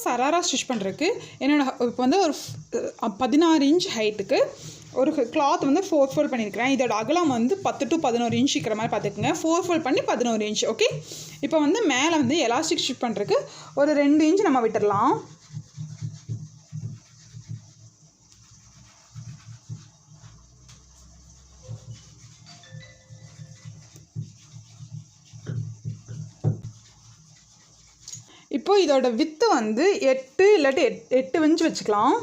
Sharara stitch பண்ணுறதுக்கு என்னோட இப்போ வந்து ஒரு 16 இன்ச் ஹைட்டுக்கு ஒரு கிளாத் வந்து 4 ஃபோல்ட் பண்ணியிருக்கிறேன். இதோட அகலம் வந்து 10 to 11 இன்ச் இருக்கிற மாதிரி பார்த்துக்குங்க. 4 ஃபோல்ட் பண்ணி 11 இன்ச். ஓகே, இப்போ வந்து மேலே வந்து எலாஸ்டிக் ஸ்டிச் பண்ணுறதுக்கு ஒரு 2 இன்ச் நம்ம விட்டுடலாம். இப்போ இதோட வித்து வந்து 8 இல்லாட்டி 8 இன்ச் வச்சுக்கலாம்.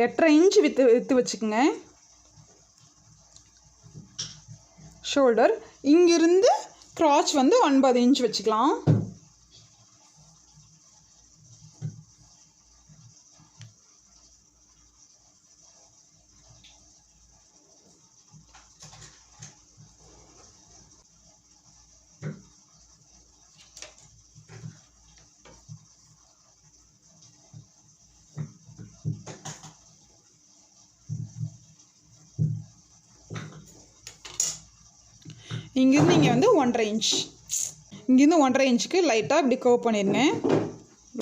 8.5 இன்ச் வித்து வச்சுக்கோங்க. ஷோல்டர் இங்கிருந்து கிராச் வந்து 9 இன்ச் வச்சுக்கலாம். இங்கேருந்து இங்கே வந்து 1.5 இன்ச், இங்கேருந்து 1.5 இன்ச்சுக்கு லைட்டாக இப்படி கர்வ் பண்ணிடுங்க.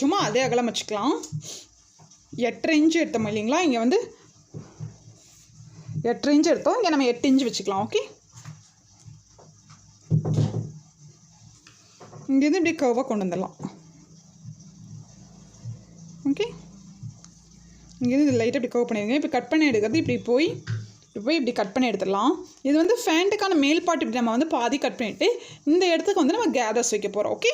சும்மா அதே அகலம் வச்சுக்கலாம். 8.5 இன்ச் எடுத்தோம் இல்லைங்களா, இங்கே வந்து 8.5 இன்ச் எடுத்தோம், இங்கே நம்ம 8 இன்ச் வச்சுக்கலாம். ஓகே, இங்கேருந்து இப்படி கர்வாக கொண்டு வந்துடலாம். ஓகே, இங்கேருந்து லைட்டாக இப்படி கர்வ் பண்ணிடுங்க. இப்போ கட் பண்ணி எடுக்கிறது இப்படி போய் இப்படி கட் பண்ணி எடுத்துடலாம். இது வந்து ஃபேண்ட்டுக்கான மேல் பார்ட் இப்படி நம்ம வந்து பாதி கட் பண்ணிவிட்டு இந்த இடத்துக்கு வந்து நம்ம கேதர்ஸ் வைக்க போகிறோம். ஓகே,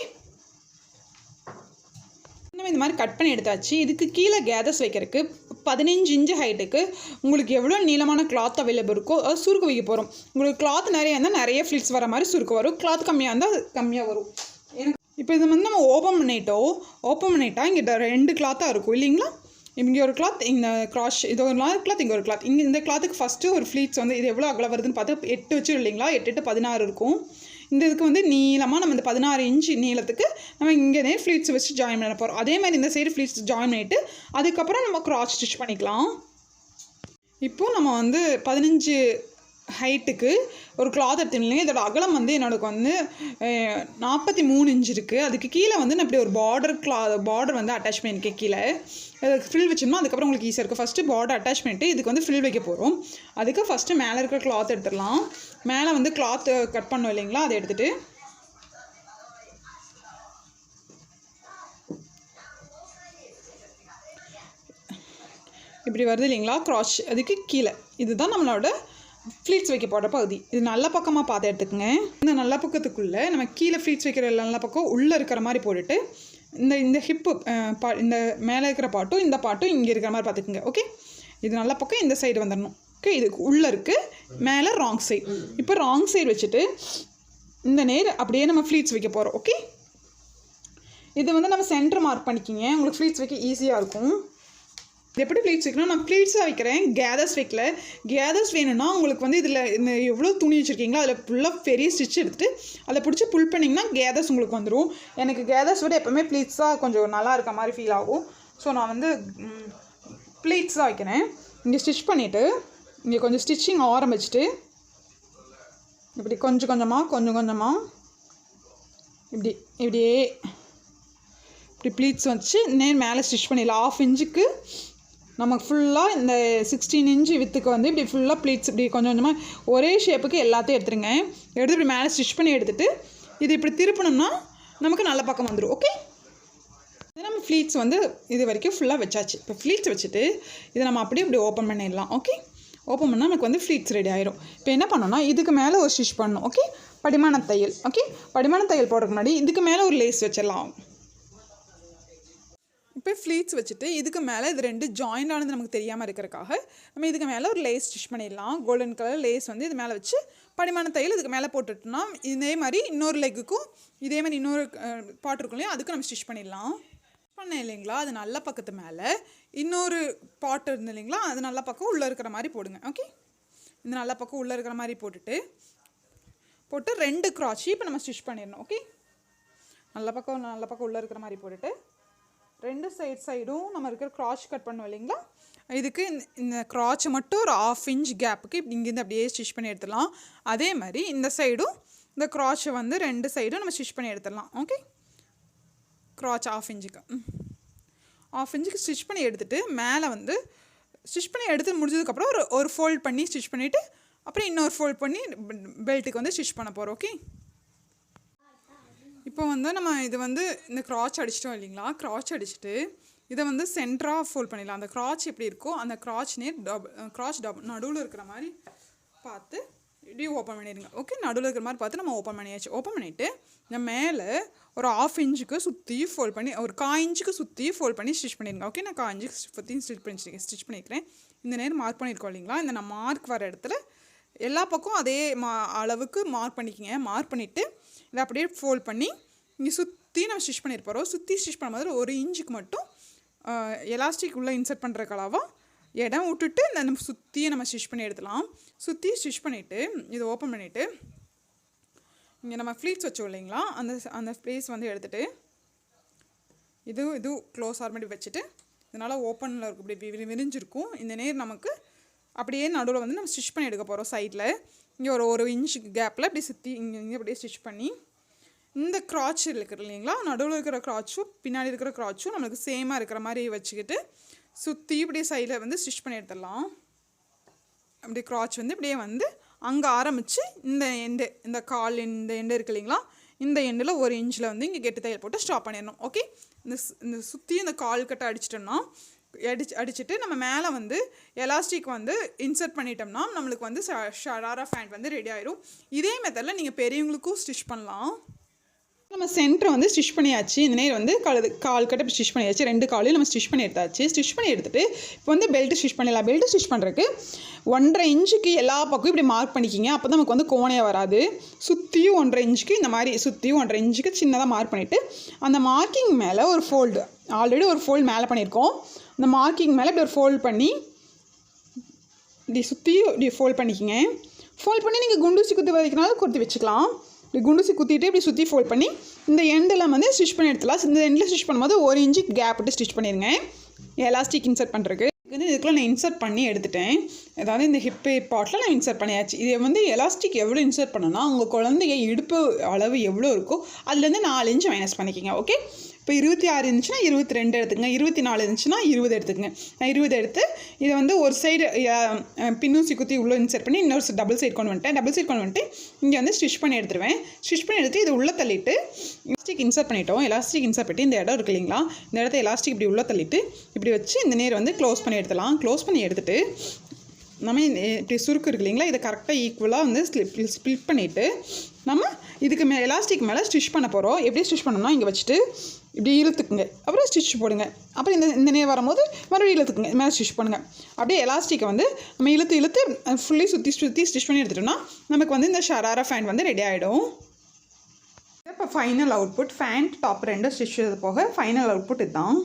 நம்ம இந்த மாதிரி கட் பண்ணி எடுத்தாச்சு. இதுக்கு கீழே கேதர்ஸ் வைக்கிறதுக்கு 15 இன்ச் ஹைட்டுக்கு உங்களுக்கு எவ்வளோ நீளமான கிளாத் அவைலபிள் இருக்கோ அது சுருக்கு வைக்க போகிறோம். உங்களுக்கு கிளாத் நிறைய இருந்தால் நிறைய ஃப்ளிட்ஸ் வர மாதிரி சுருக்கு வரும், கிளாத் கம்மியாக இருந்தால் அது கம்மியாக வரும். இப்போ இது வந்து நம்ம ஓப்பன் பண்ணிட்டா இங்கே 2 கிளாத்தாக இருக்கும் இல்லைங்களா. இங்கே ஒரு கிளாத், இந்த கிராஷ், இது ஒரு கிளாத், இங்கே ஒரு கிளாத். இங்கே இந்த கிளாத்துக்கு ஃபஸ்ட்டு ஒரு ஃப்ளீட்ஸ் வந்து இது எவ்வளோ அகலம் வருதுன்னு பார்த்து 8 வச்சு இல்லைங்களா, 8 to 16 இருக்கும். இந்த இதுக்கு வந்து நீளமாக நம்ம இந்த 16 இன்ச் நீளத்துக்கு நம்ம இங்கே ஃப்ளீட்ஸ் வச்சு ஜாயின் பண்ண போகிறோம். அதே மாதிரி இந்த சைடு ஃப்ளீட்ஸ் ஜாயின் பண்ணிவிட்டு அதுக்கப்புறம் நம்ம கிராஸ் ஸ்டிச் பண்ணிக்கலாம். இப்போது நம்ம வந்து 15 ஹைட்டுக்கு ஒரு கிளாத் எடுத்துங்களேன். இதோட அகலம் வந்து என்னோடக்கு வந்து 43 இன்ச் இருக்குது. அதுக்கு கீழே வந்து நான் இப்படி ஒரு பார்டர் வந்து அட்டாச் பண்ணியிருக்கேன். கீழே அதுக்கு ஃபில் வச்சோம்னா அதுக்கப்புறம் உங்களுக்கு ஈஸியாக இருக்கும். ஃபஸ்ட்டு பார்டர் அட்டாச் பண்ணிவிட்டு இதுக்கு வந்து ஃபில் வைக்க போகிறோம். அதுக்கு ஃபஸ்ட்டு மேலே இருக்கிற கிளாத் எடுத்துடலாம். மேலே வந்து கிளாத் கட் பண்ணோம் இல்லைங்களா, அதை எடுத்துகிட்டு இப்படி வருது இல்லைங்களா கிராஸ், அதுக்கு கீழே இதுதான் நம்மளோட ஃப்ளீட்ஸ் வைக்க போகிற பகுதி. இது நல்ல பக்கமாக பார்த்து எடுத்துக்கோங்க. இந்த நல்ல பக்கத்துக்குள்ளே நம்ம கீழே ஃப்ளீட்ஸ் வைக்கிற நல்ல பக்கம் உள்ளே இருக்கிற மாதிரி போட்டுட்டு இந்த ஹிப்பு இந்த மேலே இருக்கிற பாட்டும் இந்த பாட்டும் இங்கே இருக்கிற மாதிரி பார்த்துக்குங்க. ஓகே, இது நல்ல பக்கம் இந்த சைடு வந்துடணும். ஓகே, இதுக்கு உள்ளே இருக்குது, மேலே ராங் சைடு. இப்போ ராங் சைடு வச்சுட்டு இந்த நேர் அப்படியே நம்ம ஃப்ளீட்ஸ் வைக்க போகிறோம். ஓகே, இது வந்து நம்ம சென்டர் மார்க் பண்ணிக்கிங்க, உங்களுக்கு ஃப்ளீட்ஸ் வைக்க ஈஸியாக இருக்கும். எப்படி ப்ளீட்ஸ் வைக்கணும், நான் ப்ளீட்ஸாக வைக்கிறேன், கேதர்ஸ் வைக்கல. கேதர்ஸ் வேணும்னா உங்களுக்கு வந்து இதில் இந்த எவ்வளோ துணி வச்சுருக்கீங்களோ அதில் ஃபுல்லாக பெரிய ஸ்டிச் எடுத்துகிட்டு அதை பிடிச்சி புல் பண்ணிங்கன்னா கேதர்ஸ் உங்களுக்கு வந்துடும். எனக்கு கேதர்ஸ் விட எப்போவுமே ப்ளீட்ஸாக கொஞ்சம் நல்லா இருக்க மாதிரி ஃபீல் ஆகும். ஸோ நான் வந்து ப்ளீட்ஸாக வைக்கிறேன். இங்கே ஸ்டிச் பண்ணிவிட்டு இங்கே கொஞ்சம் ஸ்டிச்சிங் ஆரம்பிச்சுட்டு இப்படி கொஞ்சம் கொஞ்சமாக இப்படியே இப்படி ப்ளீட்ஸ் வச்சு மேலே ஸ்டிச் பண்ணிடலாம். 1/2 இன்ச்சுக்கு நமக்கு ஃபுல்லாக இந்த 16 இன்ச்சு வித்துக்கு வந்து இப்படி ஃபுல்லாக ப்ளீட்ஸ் இப்படி கொஞ்சம் கொஞ்சமாக ஒரே ஷேப்புக்கு எல்லாத்தையும் எடுத்துருங்க. எடுத்து இப்படி மேலே ஸ்டிச் பண்ணி எடுத்துகிட்டு இது இப்படி திருப்பினோம்னா நமக்கு நல்ல பக்கம் வந்துடும். ஓகே, இது நம்ம ஃப்ளீட்ஸ் வந்து இது வரைக்கும் ஃபுல்லாக வச்சாச்சு. இப்போ ஃப்ளீட்ஸ் வச்சுட்டு இதை நம்ம அப்படியே இப்படி ஓப்பன் பண்ணிடலாம். ஓகே, ஓப்பன் பண்ணால் நமக்கு வந்து ஃப்ளீட்ஸ் ரெடி ஆயிரும். இப்போ என்ன பண்ணோன்னா இதுக்கு மேலே ஒரு ஸ்டிச் பண்ணணும். ஓகே, படிமான தையல். ஓகே, படிமான தையல் போடுறதுக்கு முன்னாடி இதுக்கு மேலே ஒரு லேஸ் வச்சிடலாம். இப்போ ஃப்ளீட்ஸ் வச்சுட்டு இதுக்கு மேலே இது 2 ஜாயின் ஆனது நமக்கு தெரியாமல் இருக்கிறதுக்காக நம்ம இதுக்கு மேலே ஒரு லேஸ் ஸ்டிச் பண்ணிடலாம். கோல்டன் கலர் லேஸ் வந்து இது மேலே வச்சு படிமான தையல் இதுக்கு மேலே போட்டுட்டோம்னா இதே மாதிரி இன்னொரு லெக்குக்கும் இதே மாதிரி இன்னொரு பாட்டு இருக்கும் இல்லையா, அதுக்கு நம்ம ஸ்டிச் பண்ணிடலாம். பண்ணேன் இல்லைங்களா, அது நல்ல பக்கத்து மேலே இன்னொரு பாட்டு இருந்து இல்லைங்களா, அது நல்ல பக்கம் உள்ளே இருக்கிற மாதிரி போடுங்க. ஓகே, இந்த நல்ல பக்கம் உள்ளே இருக்கிற மாதிரி போட்டு 2 கிராச்சி இப்போ நம்ம ஸ்டிச் பண்ணிடணும். ஓகே, நல்ல பக்கம் உள்ளே இருக்கிற மாதிரி போட்டுட்டு 2 சைடும் நம்ம இருக்கிற கிராச் கட் பண்ணுவோம் இல்லைங்களா, இதுக்கு இந்த கிராச்சை மட்டும் ஒரு 1/2 இன்ச் கேப்புக்கு இப்படி இங்கேருந்து அப்படியே ஸ்டிச் பண்ணி எடுத்துடலாம். அதே மாதிரி இந்த சைடும் இந்த கிராச்சை வந்து 2 சைடும் நம்ம ஸ்டிச் பண்ணி எடுத்துடலாம். ஓகே, க்ராச் 1/2 இன்ச்சுக்கு 1/2 இன்ச்சுக்கு ஸ்டிச் பண்ணி எடுத்துகிட்டு மேலே வந்து ஸ்டிச் பண்ணி எடுத்து முடிஞ்சதுக்கப்புறம் ஒரு ஃபோல்ட் பண்ணி ஸ்டிச் பண்ணிவிட்டு அப்புறம் இன்னொரு ஃபோல்ட் பண்ணி பெல்ட்டுக்கு வந்து ஸ்டிச் பண்ண போகிறோம். ஓகே, இப்போ வந்து நம்ம இது வந்து இந்த க்ராச் அடிச்சிட்டோம் இல்லைங்களா? க்ராச் அடிச்சுட்டு இதை வந்து சென்டராக ஃபோல்ட் பண்ணிடலாம். அந்த க்ராச் எப்படி இருக்கோ அந்த க்ராச் நடுவில் இருக்கிற மாதிரி பார்த்து இப்படி ஓப்பன் பண்ணிடுங்க. ஓகே, நடுவில் இருக்கிற மாதிரி பார்த்து நம்ம ஓப்பன் பண்ணியாச்சு. ஓப்பன் பண்ணிவிட்டு இந்த மேலே ஒரு 1/2 இன்ச்சுக்கு சுற்றி ஃபோல்ட் பண்ணி ஒரு 1/4 இன்ச்சுக்கு சுற்றி ஃபோல்ட் பண்ணி ஸ்டிச் பண்ணிடுங்க. ஓகே, நான் 1/4 இன்ச்சுக்கு சுற்றி ஸ்டிச் பண்ணிக்கிறேன். இந்த நேரம் மார்க் பண்ணியிருக்கோம் இல்லைங்களா? இந்த நான் மார்க் வர இடத்துல எல்லா பக்கம் அதே அளவுக்கு மார்க் பண்ணிக்கோங்க. மார்க் பண்ணிவிட்டு இதை அப்படியே ஃபோல்ட் பண்ணி இங்கே சுற்றி நம்ம ஸ்டிச் பண்ணியிருப்போம். சுற்றி ஸ்டிச் பண்ணும்போது 1 இன்ச்சுக்கு மட்டும் எலாஸ்டிக் உள்ளே இன்சர்ட் பண்ணுற அளவாக இடம் விட்டுட்டு நம்ம சுற்றியை நம்ம ஸ்டிச் பண்ணி எடுத்துலாம். சுற்றி ஸ்டிச் பண்ணிவிட்டு இதை ஓப்பன் பண்ணிவிட்டு இங்கே நம்ம ஃப்ளீட்ஸ் வச்சோம் இல்லைங்களா? அந்த ப்ளேஸ் வந்து எடுத்துகிட்டு இது க்ளோஸ் ஆர்மெடி வச்சுட்டு இதனால் ஓப்பனில் இருக்கும் இப்படி விரிஞ்சிருக்கும். இந்த நேர் நமக்கு அப்படியே நடுவில் வந்து நம்ம ஸ்டிச் பண்ணி எடுக்க போகிறோம். சைடில் இங்கே ஒரு இன்ச்சுக்கு கேப்பில் இப்படி சுற்றி இங்கே அப்படியே ஸ்டிச் பண்ணி இந்த க்ராச் இருக்கிற இல்லைங்களா? நடுவில் இருக்கிற க்ராச்சும் பின்னாடி இருக்கிற க்ராச்சும் நம்மளுக்கு சேமாக இருக்கிற மாதிரி வச்சுக்கிட்டு சுற்றி இப்படியே சைடில் வந்து ஸ்டிச் பண்ணி எடுத்துடலாம். அப்படி க்ராச் வந்து இப்படியே வந்து அங்கே ஆரம்பித்து இந்த கால் இந்த எண்டு இருக்கு இல்லைங்களா? இந்த எண்டில் 1 இன்ச்சில் வந்து இங்கே கெட்டு தையல் போட்டு ஸ்டாப் பண்ணிடணும். ஓகே, இந்த சுற்றி இந்த கால் கட்டை அடிச்சிட்டோம்னா அடிச்சுட்டு நம்ம மேலே வந்து எலாஸ்டிக் வந்து இன்சர்ட் பண்ணிட்டோம்னா நம்மளுக்கு வந்து ஷராரா பேண்ட் வந்து ரெடி ஆயிடும். இதே மெத்தடில் நீங்கள் பெரியவங்களுக்கும் ஸ்டிச் பண்ணலாம். நம்ம சென்டரை வந்து ஸ்டிச் பண்ணியாச்சு. இந்த நேரம் வந்து கால் கட்டை ஸ்டிச் பண்ணியாச்சு. 2 காலையும் நம்ம ஸ்டிச் பண்ணி எடுத்தாச்சு. ஸ்டிச் பண்ணி எடுத்துகிட்டு இப்போ வந்து பெல்ட்டு ஸ்டிச் பண்ணிடலாம். பெல்ட்டு ஸ்டிச் பண்ணுறதுக்கு 1.5 இன்ச்சுக்கு எல்லா பக்கம் இப்படி மார்க் பண்ணிக்கிங்க. அப்போ தான் நமக்கு வந்து கோணையாக வராது. சுற்றியும் 1.5 இன்ச்சுக்கு இந்த மாதிரி சுற்றியும் 1.5 இன்ச்சுக்கு சின்னதாக மார்க் பண்ணிவிட்டு அந்த மார்க்கிங் மேலே ஒரு ஃபோல்டு ஆல்ரெடி ஒரு ஃபோல்டு மேலே பண்ணியிருக்கோம். அந்த மார்க்கிங் மேலே இப்படி ஒரு ஃபோல்ட் பண்ணி இப்படி சுற்றி இப்படி ஃபோல்ட் பண்ணிக்கிங்க. ஃபோல்ட் பண்ணி நீங்கள் குண்டூசி குத்தி வரைக்குனாலும் குத்தி வச்சுக்கலாம். இப்படி குண்டூசி குத்திட்டு இப்படி சுற்றி ஃபோல்ட் பண்ணி இந்த எண்டெல்லாம் வந்து ஸ்டிச் பண்ணி எடுத்துலாம். இந்த எண்டில் ஸ்டிச் பண்ணும்போது 1 இன்ச்சுக்கு கேப் விட்டு ஸ்டிச் பண்ணிடுங்க. எலாஸ்டிக் இன்சர்ட் பண்ணுறதுக்கு இதுக்குள்ள நான் இன்சர்ட் பண்ணி எடுத்துட்டேன். அதாவது இந்த ஹிப்பு பார்ட்டில் நான் இன்சர்ட் பண்ணியாச்சு. இதை வந்து எலாஸ்டிக் எவ்வளோ இன்சர்ட் பண்ணணும்னா உங்கள் குழந்தைய இடுப்பு அளவு எவ்வளோ இருக்கோ அதுலேருந்து 4 இன்ச்சு மைனஸ் பண்ணிக்கோங்க. ஓகே, இப்போ 26 இருந்துச்சுன்னா 22 எடுத்துக்கங்க. 24 இருந்துச்சுன்னா 20 எடுத்துக்கங்க. நான் 20 எடுத்து இதை வந்து ஒரு சைடு பின்னூசி குத்தி உள்ளே இன்சர்ட் பண்ணி இன்னொரு டபுள் சைட் கொண்டு வந்துட்டு இங்கே வந்து ஸ்டிச் பண்ணி எடுத்துருவேன். ஸ்டிச் பண்ணி எடுத்து இது உள்ளே தள்ளிட்டு எலாஸ்டிக் இன்சர்ட் பண்ணிட்டோம். எலாஸ்டிக் இன்சர்ட் பண்ணிட்டு இந்த இடம் இருக்கு இல்லைங்களா? இந்த இடத்த எலாஸ்டிக் இப்படி உள்ளே தள்ளிட்டு இப்படி வச்சு இந்த நேர் வந்து க்ளோஸ் பண்ணி எடுத்துலாம். க்ளோஸ் பண்ணி எடுத்துகிட்டு நம்ம இப்படி சுருக்கு இருக்கு இல்லைங்களா? இதை கரெக்டாக ஈக்குவலாக வந்து ஸ்ப்ளிட் பண்ணிவிட்டு நம்ம இதுக்கு எலாஸ்டிக் மேலே ஸ்டிச் பண்ண போகிறோம். எப்படி ஸ்டிச் பண்ணோம்னா இங்கே வச்சுட்டு இப்படி இழுத்துக்குங்க. அப்புறம் ஸ்டிச் போடுங்க. அப்புறம் இந்த நேர் வரும்போது மறுபடியும் இழுத்துக்குங்க. மேலே ஸ்டிச் பண்ணுங்கள். அப்படியே எலாஸ்டிக்கை வந்து நம்ம இழுத்து ஃபுல்லி சுற்றி ஸ்டிச் பண்ணி எடுத்துட்டோம்னா நமக்கு வந்து இந்த ஷராரா ஃபேண்ட் வந்து ரெடி ஆகிடும். இப்போ final output pant top 2 stitch போக ஃபைனல் அவுட்புட் இதுதான்.